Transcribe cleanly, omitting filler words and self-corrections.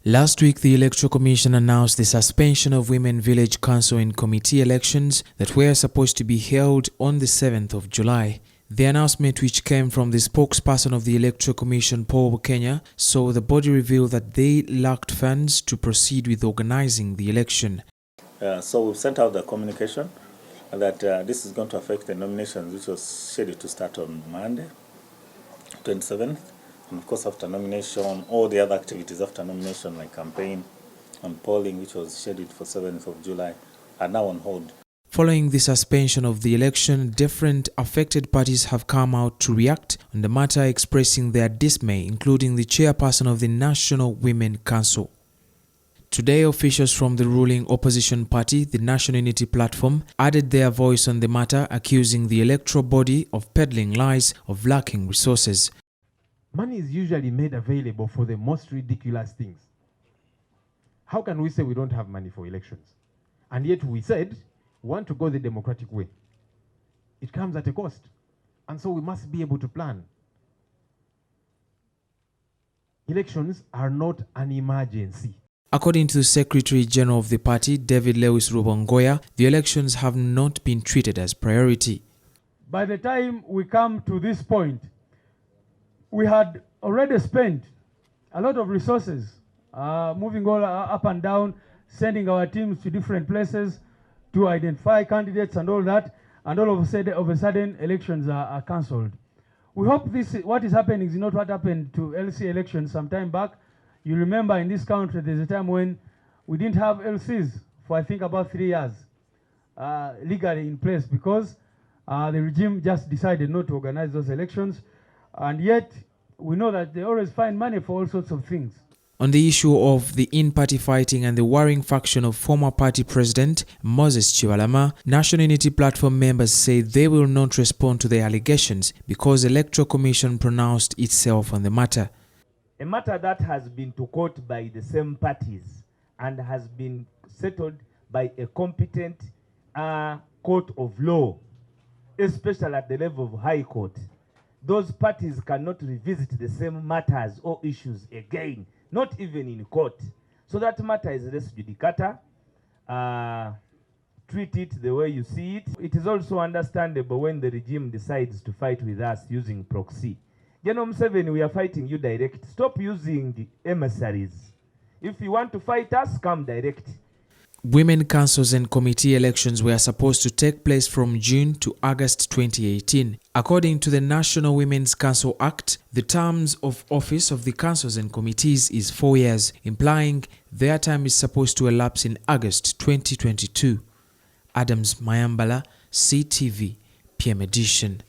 Last week, the Electoral Commission announced the suspension of women village council and committee elections that were supposed to be held on the 7th of July. The announcement, which came from the spokesperson of the Electoral Commission, Paul Kenya, saw the body reveal that they lacked funds to proceed with organizing the election. So we've sent out the communication that this is going to affect the nominations, which was scheduled to start on Monday, 27th. And of course, after nomination, all the other activities after nomination, like campaign and polling, which was scheduled for 7th of July, are now on hold. Following the suspension of the election, different affected parties have come out to react on the matter, expressing their dismay, including the chairperson of the National Women Council. Today, officials from the ruling opposition party, the National Unity Platform, added their voice on the matter, accusing the electoral body of peddling lies of lacking resources. Money is usually made available for the most ridiculous things. How can we say we don't have money for elections? And yet we said we want to go the democratic way. It comes at a cost. And so we must be able to plan. Elections are not an emergency. According to the Secretary General of the party, David Lewis Rubongoya, the elections have not been treated as priority. By the time we come to this point, we had already spent a lot of resources moving all up and down, sending our teams to different places to identify candidates and all that, and all of a sudden elections are cancelled. We hope what is happening is not what happened to LC elections some time back. You remember in this country there's a time when we didn't have LCs for I think about 3 years legally in place because the regime just decided not to organize those elections. And yet, we know that they always find money for all sorts of things. On the issue of the in-party fighting and the warring faction of former party president Moses Chivalama, National Unity Platform members say they will not respond to the allegations because the Electoral Commission pronounced itself on the matter. A matter that has been to court by the same parties and has been settled by a competent court of law, especially at the level of High Court. Those parties cannot revisit the same matters or issues again, not even in court. So that matter is res judicata. Treat it the way you see it. It is also understandable when the regime decides to fight with us using proxy. General Museveni, we are fighting you direct. Stop using the emissaries. If you want to fight us, come direct. Women councils and committee elections were supposed to take place from June to August 2018. According to the National Women's Council Act, the terms of office of the councils and committees is 4 years, implying their time is supposed to elapse in August 2022. Adams Mayambala, CTV, PM Edition.